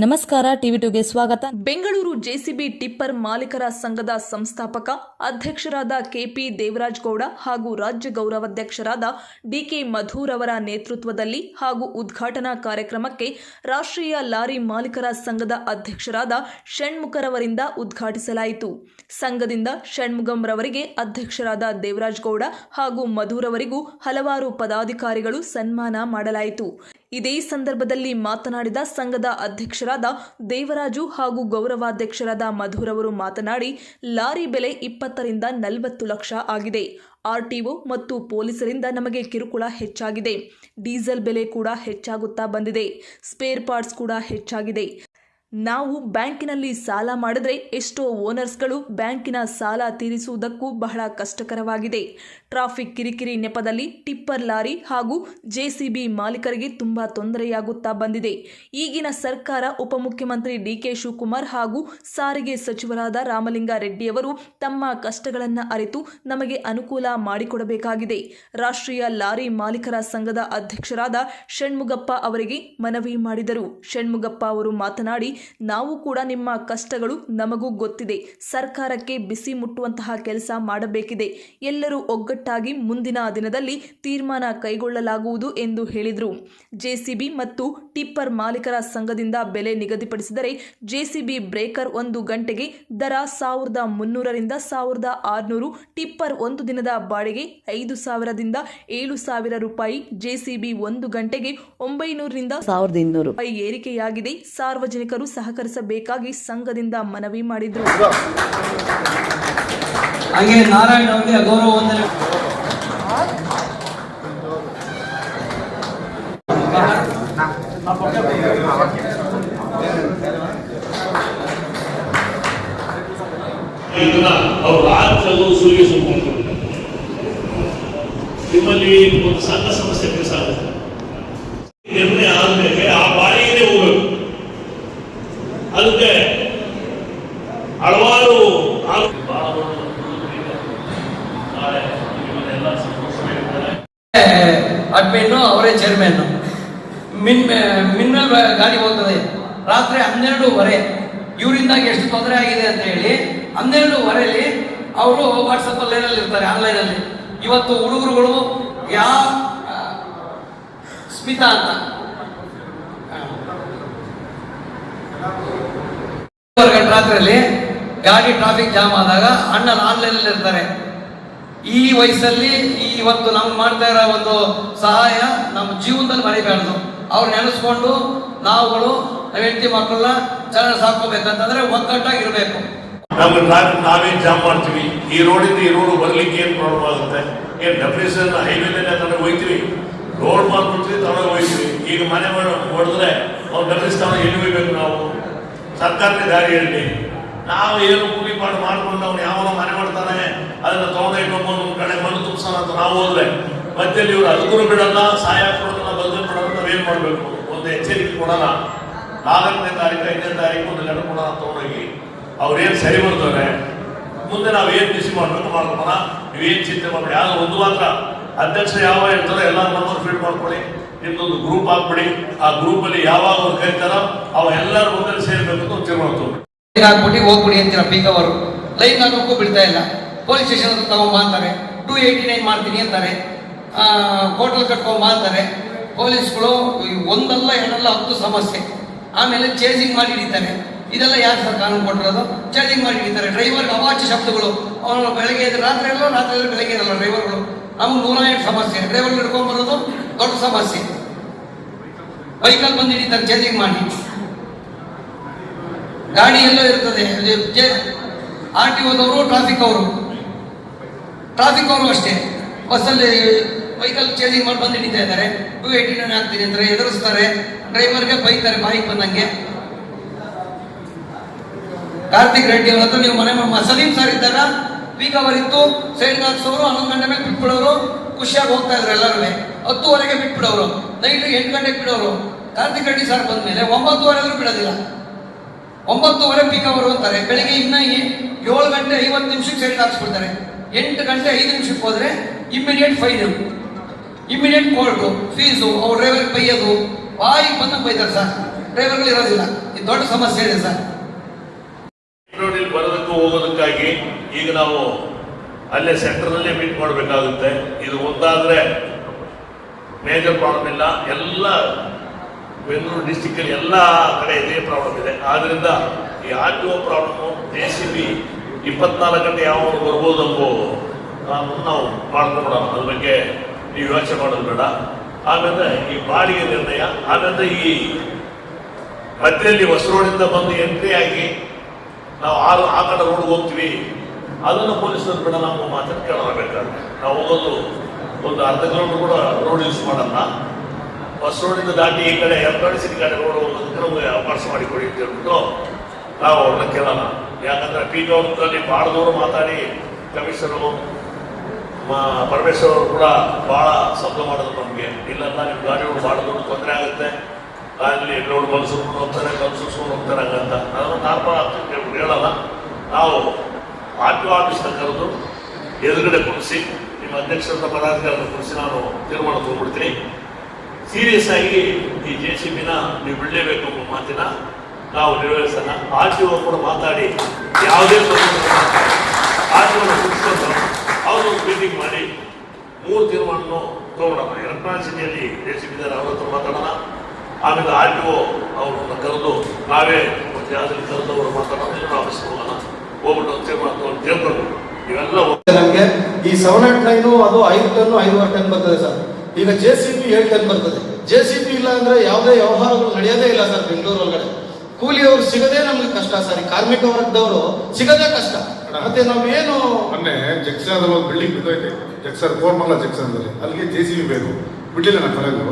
ನಮಸ್ಕಾರ ಟಿವಿ2ಗೆ ಸ್ವಾಗತ. Bengaluru JCB tipper ಮಾಲೀಕರ ಸಂಘದ ಸಂಸ್ಥಾಪಕ ಅಧ್ಯಕ್ಷರಾದ ಕೆಪಿ ದೇವರಾಜ್ ಗೌಡ ಹಾಗೂ ರಾಜ್ಯ ಗೌರವಾಧ್ಯಕ್ಷರಾದ ಡಿಕೆ ಮಧುರ್ ಅವರ ನೇತೃತ್ವದಲ್ಲಿ ಹಾಗೂ ಉದ್ಘಾಟನಾ ಕಾರ್ಯಕ್ರಮಕ್ಕೆ ರಾಷ್ಟ್ರೀಯ ಲಾರಿ ಮಾಲೀಕರ ಸಂಘದ ಅಧ್ಯಕ್ಷರಾದ ಷಣ್ಮುಖರವರಿಂದ ಉದ್ಘಾಟಿಸಲಾಯಿತು. ಸಂಘದಿಂದ ಷಣ್ಮುಖಂರವರಿಗೆ ಅಧ್ಯಕ್ಷರಾದ ದೇವರಾಜ್ ಗೌಡ ಹಾಗೂ ಮಧುರ್ ಅವರಿಗೂ ಹಲವಾರು ಪದಾಧಿಕಾರಿಗಳು ಸನ್ಮಾನ ಮಾಡಲಾಯಿತು. ಇದೇ ಸಂದರ್ಭದಲ್ಲಿ ಮಾತನಾಡಿದ ಸಂಘದ ಅಧ್ಯಕ್ಷರಾದ ದೇವರಾಜು ಹಾಗೂ ಗೌರವಾಧ್ಯಕ್ಷರಾದ ಮಧುರ್ ಅವರು ಮಾತನಾಡಿ, ಲಾರಿ ಬೆಲೆ 20 ರಿಂದ 40 ಲಕ್ಷ ಆಗಿದೆ. ಆರ್ಟಿಒ ಮತ್ತು ಪೊಲೀಸರಿಂದ ನಮಗೆ ಕಿರುಕುಳ ಹೆಚ್ಚಾಗಿದೆ. ಡೀಸೆಲ್ ಬೆಲೆ ಕೂಡ ಹೆಚ್ಚಾಗುತ್ತಾ ಬಂದಿದೆ. ಸ್ಪೇರ್ ಪಾರ್ಟ್ಸ್ ಕೂಡ ಹೆಚ್ಚಾಗಿದೆ. ನಾವು ಬ್ಯಾಂಕಿನಲ್ಲಿ ಸಾಲ ಮಾಡಿದ್ರೆ ಎಷ್ಟೋ ಓನರ್ಸ್ಗಳು ಬ್ಯಾಂಕಿನ ಸಾಲ ತೀರಿಸುವುದಕ್ಕೂ ಬಹಳ ಕಷ್ಟಕರವಾಗಿದೆ. ಟ್ರಾಫಿಕ್ ಕಿರಿಕಿರಿ ನೆಪದಲ್ಲಿ ಟಿಪ್ಪರ್ ಲಾರಿ ಹಾಗೂ ಜೆಸಿಬಿ ಮಾಲೀಕರಿಗೆ ತುಂಬ ತೊಂದರೆಯಾಗುತ್ತಾ ಬಂದಿದೆ. ಈಗಿನ ಸರ್ಕಾರ ಉಪಮುಖ್ಯಮಂತ್ರಿ ಡಿಕೆ ಶಿವಕುಮಾರ್ ಹಾಗೂ ಸಾರಿಗೆ ಸಚಿವರಾದ ರಾಮಲಿಂಗಾರೆಡ್ಡಿಯವರು ತಮ್ಮ ಕಷ್ಟಗಳನ್ನು ಅರಿತು ನಮಗೆ ಅನುಕೂಲ ಮಾಡಿಕೊಡಬೇಕಾಗಿದೆ. ರಾಷ್ಟ್ರೀಯ ಲಾರಿ ಮಾಲೀಕರ ಸಂಘದ ಅಧ್ಯಕ್ಷರಾದ ಷಣ್ಮುಖಪ್ಪ ಅವರಿಗೆ ಮನವಿ ಮಾಡಿದರು. ಷಣ್ಮುಖಪ್ಪ ಅವರು ಮಾತನಾಡಿ, ನಾವು ಕೂಡ ನಿಮ್ಮ ಕಷ್ಟಗಳು ನಮಗೂ ಗೊತ್ತಿದೆ. ಸರ್ಕಾರಕ್ಕೆ ಬಿಸಿ ಮುಟ್ಟುವಂತಹ ಕೆಲಸ ಮಾಡಬೇಕಿದೆ. ಎಲ್ಲರೂ ಒಗ್ಗಟ್ಟಾಗಿ ಮುಂದಿನ ದಿನದಲ್ಲಿ ತೀರ್ಮಾನ ಕೈಗೊಳ್ಳಲಾಗುವುದು ಎಂದು ಹೇಳಿದರು. ಜೆಸಿಬಿ ಮತ್ತು ಟಿಪ್ಪರ್ ಮಾಲೀಕರ ಸಂಘದಿಂದ ಬೆಲೆ ನಿಗದಿಪಡಿಸಿದರೆ ಜೆಸಿಬಿ ಬ್ರೇಕರ್ 1 ಗಂಟೆಗೆ ದರ 1300 ರಿಂದ 1600, ಟಿಪ್ಪರ್ 1 ದಿನದ ಬಾಡಿಗೆ 5000 ದಿಂದ 7000 ರೂಪಾಯಿ, ಜೆಸಿಬಿ 1 ಗಂಟೆಗೆ 900 ರಿಂದ 1200 ರೂಪಾಯಿ ಏರಿಕೆಯಾಗಿದೆ. ಸಾರ್ವಜನಿಕರು ಸಹಕರಿಸಬೇಕಾಗಿ ಸಂಘದಿಂದ ಮನವಿ ಮಾಡಿದರು. ಹಾಗೆ ನಾರಾಯಣ ಅವರಿಗೆ ಗೌರವ ವಂದನೆ. ಅವರು ಆಚಲು ಸುಲಿಗೆ ಸುಮ್ಮನೆ ನಿಮ್ಮಲ್ಲಿ ಒಂದು ಸಣ್ಣ ಸಮಸ್ಯೆ ಕೆಲಸ ಆಗುತ್ತೆ. ನಿರ್ಣಯ ಆದ್ಮೇಲೆ ಆ ಬಾಡಿಗೆ ಹೋಗಬೇಕು. ಅದಕ್ಕೆ ಹಲವಾರು ಅಡ್ಮಿನ್ ಅವರೇ ಚೇರ್ಮನ್. ಮಿನ್ನಲ್ ಗಾಡಿ ಹೋಗ್ತದೆ ರಾತ್ರಿ 12:15. ಇವರಿಂದಾಗಿ ಎಷ್ಟು ತೊಂದರೆ ಆಗಿದೆ ಅಂತ ಹೇಳಿ 12:15 ಅವರು ವಾಟ್ಸಪ್ ಅಲ್ಲಿ ಇರ್ತಾರೆ, ಆನ್ಲೈನ್ ಅಲ್ಲಿ. ಇವತ್ತು ಹುಡುಗರುಗಳು ಸ್ಮಿತಾ ಅಂತ ರಾತ್ರಿಯಲ್ಲಿ ಗಾಡಿ ಟ್ರಾಫಿಕ್ ಜಾಮ್ ಆದಾಗ ಅಣ್ಣನ ಆನ್ಲೈನ್ ಅಲ್ಲಿ ಇರ್ತಾರೆ. ಈ ವಯಸ್ಸಲ್ಲಿ ಇವತ್ತು ನಾವು ಮಾಡ್ತಾ ಇರೋ ಒಂದು ಸಹಾಯ ನಮ್ಮ ಜೀವನದಲ್ಲಿ ಮರಿಬಾರ್ದು. ಅವ್ರು ನೆನೆಸ್ಕೊಂಡು ನಾವುಗಳು ನಮ್ಮ ಹೆಂಡತಿ ಮಕ್ಕಳನ್ನ ಚೆನ್ನಾಗಿ ಸಾಕೋಬೇಕಂತಂದ್ರೆ ಒಗ್ಗಟ್ಟಾಗಿರ್ಬೇಕು. ನಮ್ಗೆ ಟ್ರಾಫಿಕ್ ನಾವೇ ಜಾಮ್ ಮಾಡ್ತೀವಿ. ಈ ರೋಡಿಂದ ಈ ರೋಡ್ ಬರ್ಲಿಕ್ಕೆ ಏನ್ ಪ್ರಾಬ್ಲಮ್ ಆಗುತ್ತೆ? ಏನ್ ಡೆಪ್ರೇಷನ್ ಹೈವೇಲೆ ತಗೊಂಡು ಹೋಗ್ತೀವಿ, ರೋಡ್ ಮಾಡ್ಬಿಡ್ತೀವಿ, ತಗೊಂಡು ಹೋಗ್ತೀವಿ. ಈಗ ಮನೆ ಹೊಡೆದ್ರೆ ಅವ್ರು ಡೆಪ್ರೇಷನ್ ತಗೊಂಡು ಎಲ್ಲಿ ಹೋಗ್ಬೇಕು? ನಾವು ಸರ್ಕಾರದ ದಾರಿಯಲ್ಲಿ ನಾವು ಏನು ಕೂಲಿ ಪಾಡು ಮಾಡ್ಕೊಂಡು ಅವ್ನು ಯಾವನೋ ಮನೆ ಮಾಡ್ತಾನೆ, ಅದನ್ನ ತಗೊಂಡು ಇಟ್ಕೊಂಡು ಒಂದು ಕಡೆ ಮಣ್ಣು ತುಂಬಿಸೋಣ ಅಂತ ನಾವು ಹೋದ್ರೆ ಮತ್ತೆ ಇವ್ರು ಅದಕ್ಕೂ ಬಿಡಲ್ಲ, ಸಹಾಯ ಕೊಡೋದನ್ನ ಬದಲು ಕೊಡೋದು. ನಾವೇನ್ ಮಾಡ್ಬೇಕು? ಒಂದು ಎಚ್ಚರಿಕೆ ಕೊಡೋಣ. 4ನೇ ತಾರೀಕು 5ನೇ ತಾರೀಕು ಒಂದು ಲೆಟರ್ ಕೊಡೋಣ ತಗೊಂಡೋಗಿ. ಅವ್ರೇನು ಸರಿ ಬರ್ತಾರೆ ಮುಂದೆ ನಾವೇನು ಬಿಸಿ ಮಾಡ್ಬೇಕು ಮಾಡ್ಕೊಳ. ನೀವೇನು ಚಿಂತೆ ಮಾಡ್ಬಿಡಿ. ಆಗ ಒಂದು ಮಾತ್ರ ಅಧ್ಯಕ್ಷ ಯಾವ ಇರ್ತಾರೋ ಎಲ್ಲ ನಂಬರ್ ಫೀಡ್ ಮಾಡ್ಕೊಳ್ಳಿ. ನಿಮ್ದೊಂದು ಗ್ರೂಪ್ ಹಾಕ್ಬಿಡಿ. ಆ ಗ್ರೂಪ್ ಅಲ್ಲಿ ಯಾವಾಗ ಅವ್ರು ಕರಿತಾರೋ ಅವ ಎಲ್ಲರೂ ಒಂದಲ್ಲಿ ಸೇರ್ಬೇಕು ಅಂತ ತೀರ್ಮಾನ ತಗೊಂಡು ಹಾಕ್ಬಿಟ್ಟು ಹೋಗ್ಬಿಡಿ ಅಂತೀರ. ಪೀಕ್ ಅವರು ಲೈನ್ ಹಾಕೋಕ್ಕೂ ಬಿಡ್ತಾ ಇಲ್ಲ. ಪೊಲೀಸ್ ಸ್ಟೇಷನ್ ಹತ್ರ ತಗೊಂಬ ಅಂತಾರೆ, 289 ಮಾಡ್ತೀನಿ ಅಂತಾರೆ, ಹೋಟೆಲ್ ಕಟ್ಕೊಂಬ ಅಂತಾರೆ. ಪೊಲೀಸ್ಗಳು ಒಂದಲ್ಲ ಎರಡಲ್ಲ 10 ಸಮಸ್ಯೆ. ಆಮೇಲೆ ಚೇಸಿಂಗ್ ಮಾಡಿ ಹಿಡಿತಾರೆ. ಇದೆಲ್ಲ ಯಾರು ಸರ್ ಕಾನೂನು ಕೊಟ್ಟಿರೋದು? ಚೇಸಿಂಗ್ ಮಾಡಿ ಹಿಡಿತಾರೆ. ಡ್ರೈವರ್ಗೆ ಅವಾಚ್ಯ ಶಬ್ದಗಳು. ಅವನು ಬೆಳಗ್ಗೆ ಇದ್ರೆ ರಾತ್ರಿ ಎಲ್ಲ, ರಾತ್ರಿ ಬೆಳಗ್ಗೆ ಇರಲ್ಲ ಡ್ರೈವರ್ಗಳು. ನಮ್ಗೆ 108 ಸಮಸ್ಯೆ. ಡ್ರೈವರ್ ಹಿಡ್ಕೊಂಡ್ಬರೋದು ದೊಡ್ಡ ಸಮಸ್ಯೆ. ಬೈಕಲ್ಲಿ ಬಂದು ಹಿಡಿತಾರೆ ಚೇಸಿಂಗ್ ಮಾಡಿ. ಗಾಡಿ ಎಲ್ಲೋ ಇರ್ತದೆ. ಆರ್ಟಿಒದವರು, ಟ್ರಾಫಿಕ್ ಅವರು ಅಷ್ಟೇ. ಬಸ್ಸಲ್ಲಿ ಬೈಕಲ್ಲಿ ಚೇಂಜಿಂಗ್ ಮಾಡಿ ಬಂದು ಹಿಡಿತಾ ಇದ್ದಾರೆ. 289 ಆಗ್ತೀನಿ ಅಂತಾರೆ, ಎದುರಿಸ್ತಾರೆ. ಡ್ರೈವರ್ಗೆ ಬೈತಾರೆ ಬಾಯಿಗೆ ಬಂದಂಗೆ. ಕಾರ್ತಿಕ್ ರೆಡ್ಡಿ ಅವ್ರ ಹತ್ರ ನೀವು ಮನೆ ಸಲೀಂ ಸರ್ ಇದ್ದಾಗ ಪೀಕ್ ಅವರ್ ಇತ್ತು, ಸೈಡ್ ಹಾಕ್ಸೋರು, 11 ಗಂಟೆ ಮೇಲೆ ಬಿಟ್ಬಿಡೋರು. ಖುಷಿಯಾಗಿ ಹೋಗ್ತಾ ಇದ್ರು ಎಲ್ಲರೂ. 10:00ವರೆಗೆ ಬಿಟ್ಬಿಡೋರು, ನೈಟ್ 8 ಗಂಟೆಗೆ ಬಿಡೋರು. ಕಾರ್ತಿಕ್ ರೆಡ್ಡಿ ಸರ್ ಬಂದ್ಮೇಲೆ 9:30 ಬಿಡೋದಿಲ್ಲ. 9:30 ಪೀಕ್ ಅವರು ಅಂತಾರೆ. ಬೆಳಿಗ್ಗೆ ಇನ್ನ 7 ಗಂಟೆ 50 ನಿಮಿಷಕ್ಕೆ ಸೈಡ್ ಹಾಕ್ಸ್ಬಿಡ್ತಾರೆ. 8 ಗಂಟೆ 5 ನಿಮಿಷಕ್ಕೆ ಹೋದ್ರೆ immediate fine, immediate court, fees, ಅವ್ರ ಡ್ರೈವರ್ಗೆ ಬೈಯೋದು, ಬಾಯಿಗೆ ಬಂದಂಗೆ ಬೈತಾರೆ ಸರ್. ಡ್ರೈವರ್ಗಳು ಇರೋದಿಲ್ಲ. ಇದು ದೊಡ್ಡ ಸಮಸ್ಯೆ ಇದೆ ಸರ್. ರೋಡಿಗೆ ಬರೋದಕ್ಕೂ ಹೋಗೋದಕ್ಕಾಗಿ ಈಗ ನಾವು ಅಲ್ಲೇ ಸೆಂಟರ್ನಲ್ಲೇ ಮೀಟ್ ಮಾಡಬೇಕಾಗುತ್ತೆ. ಇದು ಒಂದಾದ್ರೆ ಮೇಜರ್ ಪ್ರಾಬ್ಲಮ್ ಇಲ್ಲ. ಎಲ್ಲ ಬೆಂಗಳೂರು ಡಿಸ್ಟಿಕ್ ಅಲ್ಲಿ ಎಲ್ಲ ಕಡೆ ಇದೇ ಪ್ರಾಬ್ಲಮ್ ಇದೆ. ಆದ್ರಿಂದ ಈ RTO ಪ್ರಾಬ್ಲಮ್ JCB 24 ಗಂಟೆ ಯಾವ ಬರ್ಬೋದು ಅಂಬೋ ನಾವು ಮಾಡ್ಕೊಂಡ್ಬಿಡೋಣ. ಅದ್ರ ಬಗ್ಗೆ ನೀವು ಯೋಚನೆ ಮಾಡೋದು ಬೇಡ. ಆಮೇಲೆ ಈ ಬಾಡಿಗೆ ನಿರ್ಣಯ, ಆಮೇಲೆ ಈ ಮಧ್ಯದಲ್ಲಿ ಹೊಸ ರೋಡಿಂದ ಬಂದು ಎಂಟ್ರಿ ಆಗಿ ನಾವು ಆ ಕಡೆ ರೋಡ್ಗೆ ಹೋಗ್ತೀವಿ, ಅದನ್ನು ಪೊಲೀಸರು ಬೇಡ ನಾವು ಮಾತಾಡಿ ಕೇಳಬೇಕಾದ್ರೆ ನಾವು ಹೋಗೋದು ಒಂದು ಅರ್ಧ ಕಿಲೋಮೀಟರ್ ಕೂಡ ರೋಡ್ ಯೂಸ್ ಮಾಡಲ್ಲ. ಹೊಸ ರೋಡಿಂದ ದಾಟಿ ಈ ಕಡೆ ಎಲೆಕ್ಟ್ರಾನಿಕ್ ಸಿಟಿ ಕಡೆ ರೋಡ್ ಹೋಗೋದಕ್ಕೆ ನಮಗೆ ಅವಕಾಶ ಮಾಡಿಕೊಡಿ ಅಂತ ಹೇಳ್ಬಿಟ್ಟು ನಾವು ಅವ್ರನ್ನ ಕೇಳೋಣ. ಯಾಕಂದ್ರೆ PWದಲ್ಲಿ ಭಾಳ ದೂರ ಮಾತಾಡಿ ಕಮಿಷನರು ಪರಮೇಶ್ವರ್ ಅವರು ಕೂಡ ಭಾಳ ಶಬ್ದ ಮಾಡೋದು ನಮಗೆ. ಇಲ್ಲೆಲ್ಲ ನಿಮ್ಮ ಗಾಡಿಗಳು ಭಾಳ ದೊಡ್ಡ ತೊಂದರೆ ಆಗುತ್ತೆ, ಅಲ್ಲಿ ಲೋಡ್ ಬಲ್ಸ್ಕೊಂಡು ಹೋಗ್ತಾರೆ, ಕಲ್ಸಿಸ್ಕೊಂಡು ಹೋಗ್ತಾರೆ ಹಂಗಂತ ಅದನ್ನು ನಾರ್ಮಲ್ ಆಗ್ತದೆ ಹೇಳಲ್ಲ. ನಾವು RTO ಆಫೀಸ್ನ ಕರೆದು ಎದುರುಗಡೆ ಕುಡಿಸಿ ನಿಮ್ಮ ಅಧ್ಯಕ್ಷರ ಪದಾಧಿಕಾರಿಯನ್ನು ಕುಡಿಸಿ ನಾನು ತೀರ್ಮಾನ ತಗೊಂಡ್ಬಿಡ್ತೀನಿ. ಸೀರಿಯಸ್ ಆಗಿ ಈ JCBನ ನೀವು ಬಿಡಲೇಬೇಕು ಎಂಬ ಮಾತಿನ ನಾವು ನಿರ್ವಹಿಸೋಣ. RTO ಕೂಡ ಮಾತಾಡಿ ಯಾವುದೇ RTOನ ಕುಡಿಸ್ಕೊಂಡು ಅವರು ಮೀಟಿಂಗ್ ಮಾಡಿ 3 ತೀರ್ಮಾನವನ್ನು ತಗೊಳ್ಳೋಣ. ಎಲೆಕ್ಟ್ರಾನಿಕ್ ಸಿಟಿಯಲ್ಲಿ JCB ಅವ್ರ ಹತ್ರ ಮಾತಾಡೋಣ. ಆಮೇಲೆ RTO ಅವ್ರನ್ನ ಕರೆದು ನಾವೇ ಜಾಸ್ತಿ ಕರೆದು ಅವರು ಮಾತಾಡೋಣ. ಆಫೀಸ್ ಹೋಗೋಣ, ಹೋಗ್ಬಿಟ್ಟು ತೀರ್ಮಾನ ತಗೊಂಡು ತಿಳ್ಕೊಂಡು ಇವೆಲ್ಲ ನಮಗೆ ಈ 789 ಅದು 5 ಟನ್ 5.5 ಟನ್ ಬರ್ತದೆ ಸರ್. ಈಗ JCB 7 ಟನ್ ಬರ್ತದೆ. JCB ಇಲ್ಲ ಅಂದ್ರೆ ಯಾವುದೇ ವ್ಯವಹಾರಗಳು ನಡೆಯೋದೇ ಇಲ್ಲ ಸರ್. ಬೆಂಗಳೂರು ಒಳಗಡೆ ಕೂಲಿಯವರು ಸಿಗದೇ ನಮ್ಗೆ ಕಷ್ಟ ಸರ್. ಕಾರ್ಮಿಕ ವರ್ಗದವರು ಸಿಗದೇ ಕಷ್ಟ. ಮತ್ತೆ ನಾವೇನು ಮೊನ್ನೆ ಜಕ್ಷನ್ ಒಂದು ಬಿಲ್ಡಿಂಗ್ ಬಿದ್ದೋಯ್ತು, ಜಕ್ಷನ್ ಕೋರ್ಮಂಗಲ ಜಕ್ಷನ್ದಲ್ಲಿ. ಅಲ್ಲಿಗೆ JCB ಬೇಕು, ಬಿಡ್ಲಿಲ್ಲ ನಾನು ಕರೆದು.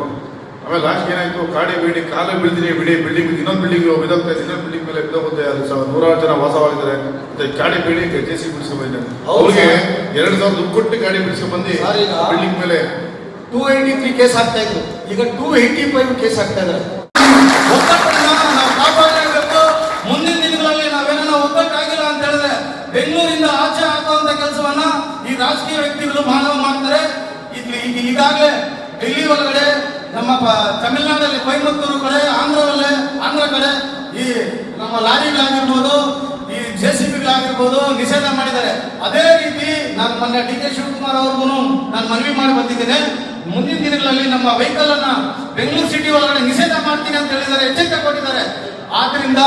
ಆಮೇಲೆ ಲಾಸ್ಟ್ ಏನಾಯ್ತು, ಕಾಡಿ ಬೇಡಿ ಕಾಲ ಬೀಳ್ತೀನಿ ಬಿಡಿ, ಬಿಲ್ಡಿಂಗ್ ಇನ್ನೊಂದು ಬಿಲ್ಡಿಂಗ್ ಬಿದ್ದೋಗ್ತಾ ಇದೆ, ಇನ್ನೊಂದು ಬಿಲ್ಡಿಂಗ್ ಮೇಲೆ ಬಿದ್ದೋಗುತ್ತೆ. ಅಲ್ಲಿ 100 ಜನ ವಾಸವಾಗಿದ್ದಾರೆ. ಮತ್ತೆ ಕಾಡಿ ಬೇಡಿ JCB ಬಿಡಿಸ್ಕೊಂಡು ಬಂದಿದ್ದಾರೆ. ಅವ್ರಿಗೆ 2000 ದುಡ್ಡು ಕೊಟ್ಟು ಗಾಡಿ ಬಿಡಿಸ್ಕೊಂಡು ಬಂದು ಬಿಲ್ಡಿಂಗ್ ಮೇಲೆ 283 ಕೇಸ್ ಆಗ್ತಾ ಇದ್ರು. ಈಗ 285 ಕೇಸ್ ಆಗ್ತಾ ಇದ್ದಾರೆ. ಒಗ್ಗಟ್ಟನ್ನ ನಾವು ಕಾಪಾಡಬೇಕು. ಮುಂದಿನ ದಿನಗಳಲ್ಲಿ ನಾವೇನೋ ಒಗ್ಗಟ್ಟಾಗಿಲ್ಲ ಅಂತ ಹೇಳಿದ್ರೆ ಬೆಂಗಳೂರಿಂದ ಆಚೆ ಹಾಕುವಂತ ಕೆಲಸವನ್ನ ಈ ರಾಜಕೀಯ ವ್ಯಕ್ತಿಗಳು ಮಾನವ ಮಾಡ್ತಾರೆ. ಈಗಾಗಲೇ ಡೆಲ್ಲಿ ಒಳಗಡೆ, ನಮ್ಮ ತಮಿಳುನಾಡಲ್ಲಿ ಕೊಯಮತ್ತೂರು ಕಡೆ, ಆಂಧ್ರ ಕಡೆ ಈ ನಮ್ಮ ಲಾರಿಗಳಾಗಿರ್ಬೋದು, ಈ JCBಗಳಾಗಿರ್ಬೋದು ನಿಷೇಧ ಮಾಡಿದ್ದಾರೆ. ಅದೇ ರೀತಿ ನಾನು ಮೊನ್ನೆ DK ಶಿವಕುಮಾರ್ ಅವ್ರಿಗೂ ನಾನು ಮನವಿ ಮಾಡಿ ಬಂದಿದ್ದೇನೆ. ಮುಂದಿನ ದಿನಗಳಲ್ಲಿ ನಮ್ಮ ವೆಹಿಕಲ್ ಅನ್ನ ಬೆಂಗಳೂರು ಸಿಟಿ ಒಳಗಡೆ ನಿಷೇಧ ಮಾಡ್ತೀನಿ ಅಂತ ಹೇಳಿದ್ದಾರೆ, ಎಚ್ಚರಿಕೆ ಕೊಟ್ಟಿದ್ದಾರೆ. ಆದ್ರಿಂದ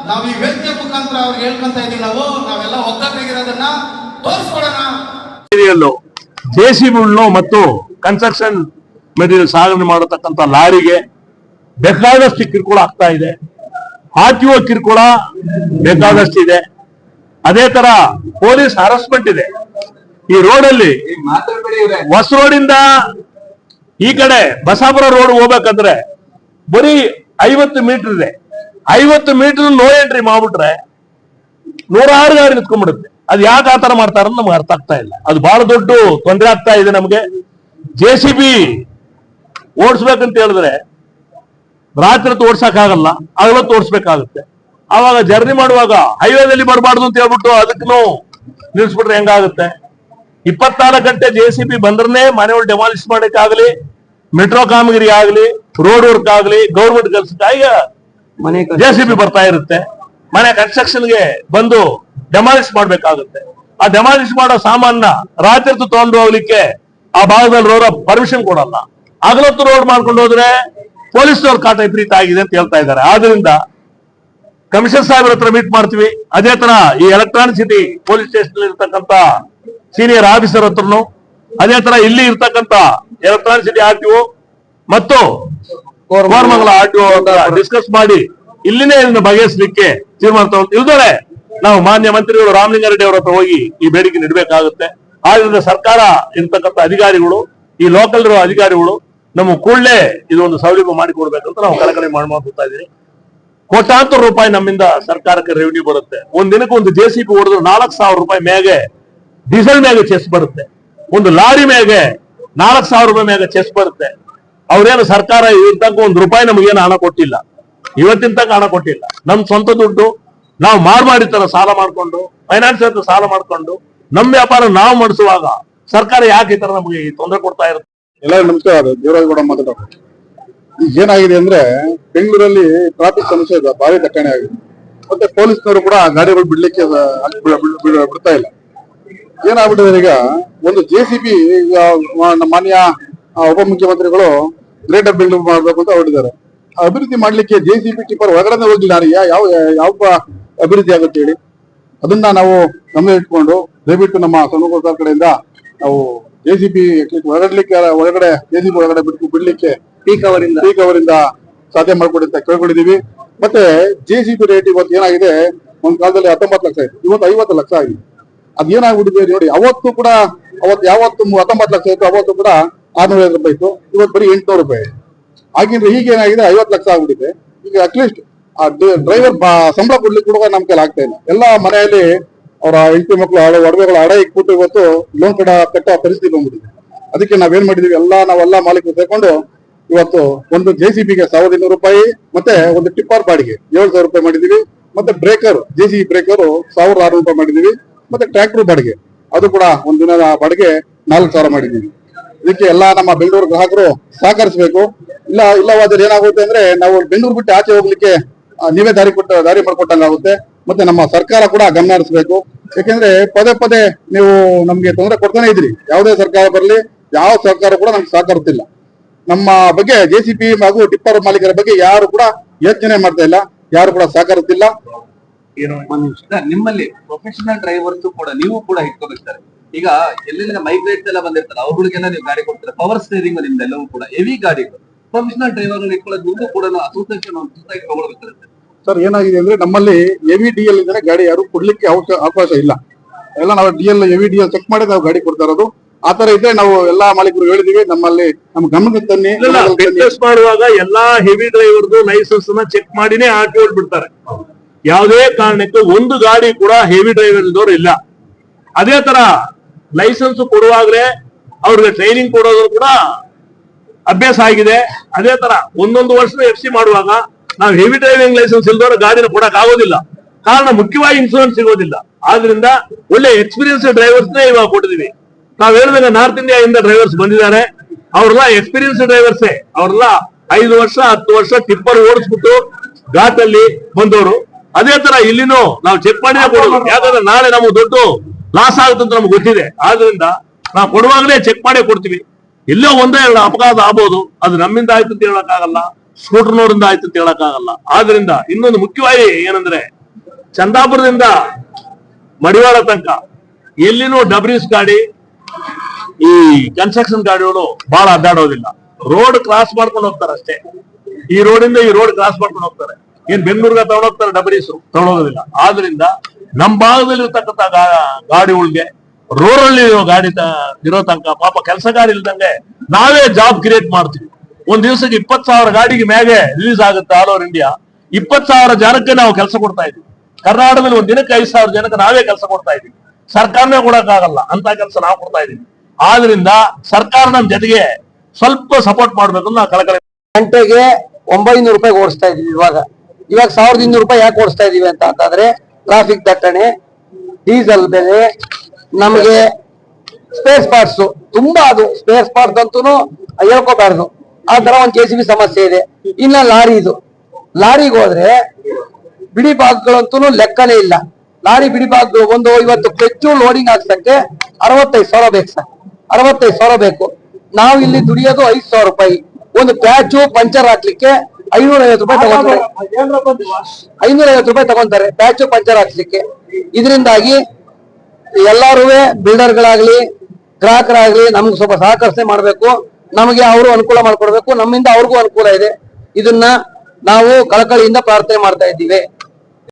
ನಾವು ಈ ವೇದಿಕೆ ಮುಖಾಂತರ ಅವ್ರಿಗೆ ಹೇಳ್ಕೊಂತ ಇದೀವಿ, ನಾವೆಲ್ಲ ಒಗ್ಗಟ್ಟಾಗಿರೋದನ್ನ ತೋರಿಸ್ಕೊಡೋಣ. JCBಗಳನ್ನು ಮತ್ತು ಕನ್ಸ್ಟ್ರಕ್ಷನ್ ಮೆಟೀರಿಯಲ್ ಸಾಗಣೆ ಮಾಡತಕ್ಕಂಥ ಲಾರಿಗೆ ಬೇಕಾದಷ್ಟು ಕಿರುಕುಳ ಆಗ್ತಾ ಇದೆ. RTO ಕಿರುಕುಳ ಬೇಕಾದಷ್ಟು ಇದೆ. ಅದೇ ತರ ಪೊಲೀಸ್ ಹರಾಸ್ಮೆಂಟ್ ಇದೆ. ಈ ರೋಡಲ್ಲಿ ಹೊಸ ರೋಡಿಂದ ಈ ಕಡೆ ಬಸಾಪುರ ರೋಡ್ ಹೋಗ್ಬೇಕಂದ್ರೆ ಬರೀ 50 ಮೀಟರ್ ಇದೆ. 50 ಮೀಟರ್ ನೋ ಎಂಟ್ರಿ ಮಾಡ್ಬಿಟ್ರೆ 106 ಗಾಡಿ ನಿಂತ್ಕೊಂಡ್ಬಿಡುತ್ತೆ. ಅದು ಯಾಕೆ ಆತರ ಮಾಡ್ತಾರ ನಮ್ಗೆ ಅರ್ಥ ಆಗ್ತಾ ಇಲ್ಲ. ಅದು ಬಹಳ ದೊಡ್ಡ ತೊಂದರೆ ಆಗ್ತಾ ಇದೆ ನಮ್ಗೆ. JCB ಓಡಿಸ್ಬೇಕಂತ ಹೇಳಿದ್ರೆ ರಾತ್ರಿ ಓಡ್ಸಕ್ಕಾಗಲ್ಲ, ಹಗಲತ್ತು ಓಡಿಸ್ಬೇಕಾಗುತ್ತೆ. ಆವಾಗ ಜರ್ನಿ ಮಾಡುವಾಗ ಹೈವೇದಲ್ಲಿ ಬರಬಾರ್ದು ಅಂತ ಹೇಳ್ಬಿಟ್ಟು ಅದಕ್ಕೂ ನಿಲ್ಸ್ಬಿಟ್ರೆ ಹೆಂಗಾಗುತ್ತೆ? 24 ಗಂಟೆ JCB ಬಂದ್ರೆ ಮನೆಗಳು ಡೆಮಾಲಿಷ್ ಮಾಡಕ್ಕಾಗಲಿ, ಮೆಟ್ರೋ ಕಾಮಗಿರಿ ಆಗಲಿ, ರೋಡ್ ವರ್ಕ್ ಆಗಲಿ, ಗೌರ್ಮೆಂಟ್ ಕೆಲಸಕ್ಕಾಗಿ JCB ಬರ್ತಾ ಇರುತ್ತೆ. ಮನೆ ಕನ್ಸ್ಟ್ರಕ್ಷನ್ಗೆ ಬಂದು ಡೆಮಾಲಿಷ್ ಮಾಡ್ಬೇಕಾಗುತ್ತೆ. ಆ ಡೆಮಾಲಿಷ್ ಮಾಡೋ ಸಾಮಾನ ರಾತ್ರಿ ತಗೊಂಡು ಹೋಗ್ಲಿಕ್ಕೆ ಆ ಭಾಗದಲ್ಲಿ ರೋಡ್ ಪರ್ಮಿಷನ್ ಕೊಡಲ್ಲ. ಹಗಲತ್ತು ರೋಡ್ ಮಾಡ್ಕೊಂಡು ಹೋದ್ರೆ ಪೊಲೀಸ್ನವ್ರ ಕಾಟ ವಿಪರೀತ ಆಗಿದೆ ಅಂತ ಹೇಳ್ತಾ ಇದ್ದಾರೆ. ಆದ್ರಿಂದ ಕಮಿಷನರ್ ಸಾಹೇಬ್ರ ಹತ್ರ ಮೀಟ್ ಮಾಡ್ತೀವಿ. ಅದೇ ತರ ಈ ಎಲೆಕ್ಟ್ರಾನಿಕ್ ಸಿಟಿ ಪೊಲೀಸ್ ಸ್ಟೇಷನ್ ಇರ್ತಕ್ಕಂಥ ಸೀನಿಯರ್ ಆಫೀಸರ್ ಹತ್ರನು, ಅದೇ ತರ ಇಲ್ಲಿ ಇರ್ತಕ್ಕಂಥ ಎಲೆಕ್ಟ್ರಾನಿಕ್ ಸಿಟಿ RTO ಮತ್ತು ಕೋರಮಂಗಲ RTO ಡಿಸ್ಕಸ್ ಮಾಡಿ ಇಲ್ಲಿನೇ ಇದನ್ನು ಬಗೆಹರಿಸಲಿಕ್ಕೆ ತೀರ್ಮಾನ ತಗೊಂಡು ಇಲ್ದರೆ ನಾವು ಮಾನ್ಯ ಮಂತ್ರಿಗಳು ರಾಮಲಿಂಗಾರೆಡ್ಡಿ ಅವರ ಹತ್ರ ಹೋಗಿ ಈ ಬೇಡಿಕೆ ನೀಡಬೇಕಾಗುತ್ತೆ. ಆದ್ರಿಂದ ಸರ್ಕಾರ ಇರ್ತಕ್ಕಂಥ ಅಧಿಕಾರಿಗಳು, ಈ ಲೋಕಲ್ ಅಧಿಕಾರಿಗಳು ನಮ್ಮ ಕೂಡಲೇ ಇದೊಂದು ಸೌಲಭ್ಯ ಮಾಡಿಕೊಡ್ಬೇಕಂತ ನಾವು ಕಳಕಳಿ ಮಾಡ್ತಾ ಇದ್ದೀವಿ. ಕೋಟ್ಯಾಂತರ ರೂಪಾಯಿ ನಮ್ಮಿಂದ ಸರ್ಕಾರಕ್ಕೆ ರೆವಿನ್ಯೂ ಬರುತ್ತೆ. ಒಂದ್ ದಿನಕ್ಕೆ ಒಂದು JCB ಹೊಡೆದ್ರೆ 4,000 ರೂಪಾಯಿ ಮೇಗೆ ಡೀಸೆಲ್ ಮೇಗೆ ಚೆಸ್ ಬರುತ್ತೆ. ಒಂದು ಲಾರಿ ಮೇಗೆ 4,000 ರೂಪಾಯಿ ಮೇಗೆ ಚೆಸ್ ಬರುತ್ತೆ. ಅವ್ರೇನು ಸರ್ಕಾರ ಇರ್ತಕ್ಕ ₹1 ನಮಗೇನು ಹಣ ಕೊಟ್ಟಿಲ್ಲ, ಇವತ್ತಿನ ತನಕ ಹಣ ಕೊಟ್ಟಿಲ್ಲ. ನಮ್ ಸ್ವಂತ ದುಡ್ಡು ನಾವು ಮಾಡಿತರ ಸಾಲ ಮಾಡ್ಕೊಂಡು, ಫೈನಾನ್ಸ್ ಹತ್ರ ಸಾಲ ಮಾಡ್ಕೊಂಡು ನಮ್ಮ ವ್ಯಾಪಾರ ನಾವು ಮಾಡಿಸುವಾಗ ಸರ್ಕಾರ ಯಾಕೆ ಈ ತರ ನಮಗೆ ತೊಂದರೆ ಕೊಡ್ತಾ ಇರುತ್ತೆ? ಎಲ್ಲರಿಗೂ ನಮಸ್ಕಾರ. ದೇವರಾಜಗೌಡ ಮಾತಾಡೋದು. ಈಗ ಏನಾಗಿದೆ ಅಂದ್ರೆ ಬೆಂಗಳೂರಲ್ಲಿ ಟ್ರಾಫಿಕ್ ಸಮಸ್ಯೆ ಭಾರಿ ದಟ್ಟಣೆ ಆಗಿದೆ. ಮತ್ತೆ ಪೊಲೀಸ್ನವರು ಕೂಡ ಗಾಡಿಗಳು ಬಿಡ್ಲಿಕ್ಕೆ ಬಿಡ್ತಾ ಇಲ್ಲ. ಏನಾಗ್ಬಿಟ್ಟಿದೆ ಈಗ ಒಂದು JCB ಈಗ ನಮ್ಮ ಮಾನ್ಯ ಉಪಮುಖ್ಯಮಂತ್ರಿಗಳು ಗ್ರೇಟರ್ ಬೆಂಗಳೂರು ಮಾಡ್ಬೇಕು ಅಂತ ಹೊರಟಿದ್ದಾರೆ. ಅಭಿವೃದ್ಧಿ ಮಾಡ್ಲಿಕ್ಕೆ JCB ಟಿಪ್ಪರ್ ಹೊರಗಡೆ ಹೋಗಿಲ್ಲ. ಯಾವ ಅಭಿವೃದ್ಧಿ ಆಗುತ್ತೆ ಹೇಳಿ? ಅದನ್ನ ನಾವು ಗಮನ ಇಟ್ಕೊಂಡು ದಯವಿಟ್ಟು ನಮ್ಮ ಸಣ್ಣ ಸರ್ಕಾರ ಕಡೆಯಿಂದ ನಾವು JCB ಒಳಗಡೆ JCB ಒಳಗಡೆ ಬಿಡ್ಲಿಕ್ಕೆ ಪೀಕ್ ಅವರಿಂದ ಸಾಧ್ಯ ಮಾಡ್ಕೊಡಿ ಅಂತ ಕೇಳ್ಕೊಂಡಿದೀವಿ. ಮತ್ತೆ JCB ರೇಟ್ ಇವತ್ತು ಏನಾಗಿದೆ, ಒಂದ್ ಕಾಲದಲ್ಲಿ 19 ಲಕ್ಷ ಇತ್ತು, ಇವತ್ತು 50 ಲಕ್ಷ ಆಗಿದೆ. ಅದೇನಾಗ್ಬಿಟ್ಟಿದೆ ನೋಡಿ. ಅವತ್ತು 19 ಲಕ್ಷ ಇತ್ತು, ಅವತ್ತು ಕೂಡ 650 ರೂಪಾಯಿ ಇತ್ತು, ಇವತ್ತು ಬರೀ 800 ರೂಪಾಯಿ ಆಗಿದ್ರೆ ಈಗೇನಾಗಿದೆ 50 ಲಕ್ಷ ಆಗ್ಬಿಟ್ಟಿದೆ. ಈಗ ಅಟ್ಲೀಸ್ಟ್ ಆ ಡ್ರೈವರ್ ಸಂಬಳ ಕೊಡ್ಲಿಕ್ಕೆ ಕೂಡ ನಮ್ ಕೈಲಿ ಆಗ್ತಾ ಇಲ್ಲ. ಎಲ್ಲ ಮನೆಯಲ್ಲಿ ಅವರ ಹೆಂಡತಿ ಮಕ್ಕಳು ಒಡವೆಗಳ ಅಡ ಇಟ್ಬಿಟ್ಟು ಇವತ್ತು ಲೋನ್ ಕಟ್ಟೋ ಪರಿಸ್ಥಿತಿ ಬಂದ್ಬಿಟ್ಟಿದೆ. ಅದಕ್ಕೆ ನಾವೇನ್ ಮಾಡಿದೀವಿ, ನಾವೆಲ್ಲ ಮಾಲೀಕರು ಸೇರ್ಕೊಂಡು ಇವತ್ತು ಒಂದು JCBಗೆ 1200 ರೂಪಾಯಿ, ಮತ್ತೆ ಒಂದು ಟಿಪ್ಪರ್ ಬಾಡಿಗೆ 7000 ರೂಪಾಯಿ ಮಾಡಿದೀವಿ. ಮತ್ತೆ ಬ್ರೇಕರ್ JCB ಬ್ರೇಕರ್ 1600 ರೂಪಾಯಿ ಮಾಡಿದೀವಿ. ಮತ್ತೆ ಟ್ರ್ಯಾಕ್ಟರ್ ಬಾಡಿಗೆ ಅದು ಕೂಡ ಒಂದ್ ದಿನದ ಬಾಡಿಗೆ 4000 ಮಾಡಿದೀವಿ. ಇದಕ್ಕೆ ಎಲ್ಲಾ ನಮ್ಮ ಬೆಂಗಳೂರು ಗ್ರಾಹಕರು ಸಹಕರಿಸಬೇಕು. ಇಲ್ಲವಾದ್ರೆ ಏನಾಗುತ್ತೆ ಅಂದ್ರೆ ನಾವು ಬೆಂಗಳೂರು ಬಿಟ್ಟು ಆಚೆ ಹೋಗ್ಲಿಕ್ಕೆ ನೀವೇ ದಾರಿ ಮಾಡ್ಕೊಟ್ಟಂಗಾಗುತ್ತೆ. ಮತ್ತೆ ನಮ್ಮ ಸರ್ಕಾರ ಕೂಡ ಗಮನ ಹರಿಸಬೇಕು. ಯಾಕೆಂದ್ರೆ ಪದೇ ನೀವು ನಮ್ಗೆ ತೊಂದರೆ ಕೊಡ್ತಾನೆ ಇದ್ರಿ. ಯಾವುದೇ ಸರ್ಕಾರ ಬರಲಿ, ಯಾವ ಸರ್ಕಾರ ಕೂಡ ನಮ್ಗೆ ಸಹಕರಿಸ್ತಿಲ್ಲ. ನಮ್ಮ ಬಗ್ಗೆ JCB ಹಾಗೂ ಟಿಪ್ಪರ್ ಮಾಲೀಕರ ಬಗ್ಗೆ ಯಾರು ಕೂಡ ಯೋಚನೆ ಮಾಡ್ತಾ ಇಲ್ಲ, ಯಾರು ಕೂಡ ಸಹಕರಿಸ್ತಿಲ್ಲ. ನಿಮ್ಮಲ್ಲಿ ಪ್ರೊಫೆಷನಲ್ ಡ್ರೈವರ್ಸ್ ಕೂಡ ನೀವು ಕೂಡ ಇಟ್ಕೋಬೇಕಾರೆ. ಈಗ ಎಲ್ಲಿಂದ ಮೈಗ್ರೇಟ್ಸ್ ಎಲ್ಲ ಬಂದಿರ್ತಾರೆ, ಅವ್ರಿಗೆಲ್ಲ ನೀವು ಗಾಡಿ ಕೊಡ್ತಾರೆ. ಪವರ್ ಸ್ಟೇರಿಂಗ್ ನಿಮ್ದೆಲ್ಲವೂ ಕೂಡ ಹೆವಿ ಗಾಡಿಗಳು. ಪ್ರೊಫೆಷನಲ್ ಡ್ರೈವರ್ ಇಟ್ಕೊಳ್ಳೋದು ಮುಂದೆ ಕೂಡ ಅಸೋಸಿಯೇಷನ್ ತಗೊಳ್ಬೇಕಾಗುತ್ತೆ. ಸರ್ ಏನಾಗಿದೆ ಅಂದ್ರೆ ನಮ್ಮಲ್ಲಿ ಹೆವಿ DL ಇಂದಾನೆ ಗಾಡಿ ಯಾರು ಕೊಡ್ಲಿಕ್ಕೆ ಅವಕಾಶ ಇಲ್ಲ. ಎಲ್ಲ ನಾವು ಹೆವಿ DL ಚೆಕ್ ಮಾಡಿ ನಾವು ಗಾಡಿ ಕೊಡ್ತಾ ಇರೋದು. ಆತರ ಇದ್ರೆ ನಾವು ಎಲ್ಲಾ ಮಾಲೀಕರು ಹೇಳಿದೀವಿ, ನಮ್ಮಲ್ಲಿ ನಮ್ಮ ಗಮನಕ್ಕೆ ತನ್ನಿ. ಬಿಸ್ನೆಸ್ ಮಾಡುವಾಗ ಎಲ್ಲಾ ಹೆವಿ ಡ್ರೈವರ್ದು ಲೈಸೆನ್ಸ್ ನ ಚೆಕ್ ಮಾಡಿನೇ ಆಟೋ ಬಿಡ್ತಾರೆ. ಯಾವುದೇ ಕಾರಣಕ್ಕೂ ಒಂದು ಗಾಡಿ ಕೂಡ ಹೆವಿ ಡ್ರೈವರ್ ಇದ್ದವ್ರು ಇಲ್ಲ. ಅದೇ ತರ ಲೈಸೆನ್ಸ್ ಕೊಡುವಾಗಲೇ ಅವ್ರಿಗೆ ಟ್ರೈನಿಂಗ್ ಕೊಡೋದು ಕೂಡ ಅಭ್ಯಾಸ ಆಗಿದೆ. ಅದೇ ತರ ಒಂದೊಂದು ವರ್ಷದ FC ಮಾಡುವಾಗ ನಾವು ಹೆವಿ ಡ್ರೈವಿಂಗ್ ಲೈಸೆನ್ಸ್ ಇಲ್ದವ್ರ ಗಾಡಿನ ಕೊಡಕ್ ಆಗೋದಿಲ್ಲ. ಕಾರಣ ಮುಖ್ಯವಾಗಿ ಇನ್ಶೂರೆನ್ಸ್ ಸಿಗೋದಿಲ್ಲ. ಆದ್ರಿಂದ ಒಳ್ಳೆ ಎಕ್ಸ್ಪೀರಿಯನ್ಸ್ ಡ್ರೈವರ್ಸ್ ಇವಾಗ ಕೊಟ್ಟಿದೀವಿ. ನಾವ್ ಹೇಳಿದಾಗ ನಾರ್ತ್ ಇಂಡಿಯಾ ಇಂದ ಡ್ರೈವರ್ಸ್ ಬಂದಿದ್ದಾರೆ. ಅವ್ರೆಲ್ಲ ಎಕ್ಸ್ಪೀರಿಯನ್ಸ್ ಡ್ರೈವರ್ಸೇ. ಅವ್ರೆಲ್ಲ 5 ವರ್ಷ 10 ವರ್ಷ ಟಿಪ್ಪರ್ ಓಡಿಸ್ಬಿಟ್ಟು ಘಾಟಲ್ಲಿ ಬಂದವರು. ಅದೇ ತರ ಇಲ್ಲಿನೂ ನಾವು ಚೆಕ್ ಮಾಡಿನೇ ಕೊಡೋದು. ಯಾಕಂದ್ರೆ ನಾಳೆ ನಮಗೆ ದೊಡ್ಡ ಲಾಸ್ ಆಗುತ್ತೆ ಅಂತ ನಮ್ಗೆ ಗೊತ್ತಿದೆ. ಆದ್ರಿಂದ ನಾವು ಕೊಡುವಾಗಲೇ ಚೆಕ್ ಮಾಡೇ ಕೊಡ್ತೀವಿ. ಎಲ್ಲೋ ಒಂದೇ 2 ಅಪಘಾತ ಆಗ್ಬೋದು, ಅದು ನಮ್ಮಿಂದ ಆಯ್ತು ಅಂತ ಹೇಳಕ್ಕಾಗಲ್ಲ, ಸ್ಕೂಟರ್ನವರಿಂದ ಆಯ್ತು ಅಂತ ಹೇಳಕ್ಕಾಗಲ್ಲ. ಆದ್ರಿಂದ ಇನ್ನೊಂದು ಮುಖ್ಯವಾಗಿ ಏನಂದ್ರೆ, ಚಂದಾಪುರದಿಂದ ಮಡಿವಾಳ ತನಕ ಎಲ್ಲಿನೂ ಡಬ್ರೀಸ್ ಗಾಡಿ, ಈ ಕನ್ಸ್ಟ್ರಕ್ಷನ್ ಗಾಡಿಗಳು ಬಹಳ ಅಡ್ಡಾಡೋದಿಲ್ಲ. ರೋಡ್ ಕ್ರಾಸ್ ಮಾಡ್ಕೊಂಡು ಹೋಗ್ತಾರೆ ಅಷ್ಟೇ. ಈ ರೋಡಿಂದ ಈ ರೋಡ್ ಕ್ರಾಸ್ ಮಾಡ್ಕೊಂಡು ಹೋಗ್ತಾರೆ. ಏನ್ ಬೆಂಗಳೂರಿಗೆ ತಗೊಂಡೋಗ್ತಾರೆ ಡಬ್ರೀಸು? ತಗೊಂಡೋಗೋದಿಲ್ಲ. ಆದ್ರಿಂದ ನಮ್ಮ ಭಾಗದಲ್ಲಿ ಇರ್ತಕ್ಕಂಥ ಗಾಡಿಗಳಿಗೆ ರೋಡಲ್ಲಿ ಗಾಡಿ ಇರೋ ತನಕ ಪಾಪ ಕೆಲಸಗಾರ ಇಲ್ದಂಗೆ ನಾವೇ ಜಾಬ್ ಕ್ರಿಯೇಟ್ ಮಾಡ್ತೀವಿ. ಒಂದ್ ದಿವಸಕ್ಕೆ 20,000 ಗಾಡಿಗೆ ಮ್ಯಾಗೆ ರಿಲೀಸ್ ಆಗುತ್ತೆ ಆಲ್ ಓವರ್ ಇಂಡಿಯಾ. 20,000 ಜನಕ್ಕೆ ನಾವು ಕೆಲಸ ಕೊಡ್ತಾ ಇದೀವಿ. ಕರ್ನಾಟಕದಲ್ಲಿ ಒಂದ್ ದಿನಕ್ಕೆ 5,000 ಜನಕ್ಕೆ ನಾವೇ ಕೆಲಸ ಕೊಡ್ತಾ ಇದೀವಿ. ಸರ್ಕಾರನೇ ಕೊಡಕ್ಕಾಗಲ್ಲ ಅಂತ ಕೆಲಸ ನಾವು ಕೊಡ್ತಾ ಇದೀವಿ. ಆದ್ರಿಂದ ಸರ್ಕಾರ ನಮ್ ಜೊತೆಗೆ ಸ್ವಲ್ಪ ಸಪೋರ್ಟ್ ಮಾಡ್ಬೇಕು. ನಾವು ಕಳಕಳಿ ಗಂಟೆಗೆ 900 ರೂಪಾಯಿ ಓಡಿಸ್ತಾ ಇದೀವಿ. ಇವಾಗ 1200 ರೂಪಾಯಿ ಯಾಕೆ ಓಡಿಸ್ತಾ ಇದೀವಿ ಅಂತಂದ್ರೆ ಟ್ರಾಫಿಕ್ ದಟ್ಟಣೆ, ಡೀಸೆಲ್ ಬೆಲೆ, ನಮಗೆ ಸ್ಪೇರ್ ಪಾರ್ಟ್ಸ್ ತುಂಬಾ, ಅದು ಸ್ಪೇರ್ ಪಾರ್ಟ್ಸ್ ಅಂತೂ ಹೇಳ್ಕೋಬಾರ್ದು. ಆ ತರ ಒಂದು JCB ಸಮಸ್ಯೆ ಇದೆ. ಇನ್ನ ಲಾರಿಗೆ ಹೋದ್ರೆ ಬಿಡಿ ಭಾಗಗಳಂತೂ ಲೆಕ್ಕನೇ ಇಲ್ಲ. ಲಾರಿ ಬಿಡಿ ಭಾಗಗಳು ಇವತ್ತು ಪೆಟ್ರೋಲ್ ಲೋಡಿಂಗ್ ಹಾಕ್ಸಕ್ಕೆ 65,000 ಬೇಕು ಸರ್. 65,000 ಬೇಕು. ನಾವು ಇಲ್ಲಿ ದುಡಿಯೋದು 5,000 ರೂಪಾಯಿ. ಒಂದು ಪ್ಯಾಚು ಪಂಚರ್ ಹಾಕ್ಲಿಕ್ಕೆ 550 ರೂಪಾಯಿ ತಗೊಂತಾರೆ. 550 ರೂಪಾಯಿ ತಗೊಂತಾರೆ ಪ್ಯಾಚು ಪಂಚರ್ ಹಾಕ್ಲಿಕ್ಕೆ. ಇದರಿಂದಾಗಿ ಎಲ್ಲಾರು ಬಿಲ್ಡರ್ಗಳಾಗ್ಲಿ ಗ್ರಾಹಕರಾಗ್ಲಿ ನಮ್ಗೆ ಸ್ವಲ್ಪ ಸಹಕರಿಸಣೆ ಮಾಡ್ಬೇಕು. ನಮಗೆ ಅವರು ಅನುಕೂಲ ಮಾಡ್ಕೊಡ್ಬೇಕು, ನಮ್ಮಿಂದ ಅವ್ರಿಗೂ ಅನುಕೂಲ ಇದೆ. ಇದನ್ನ ನಾವು ಕಳಕಳಿಯಿಂದ ಪ್ರಾರ್ಥನೆ ಮಾಡ್ತಾ ಇದ್ದೀವಿ.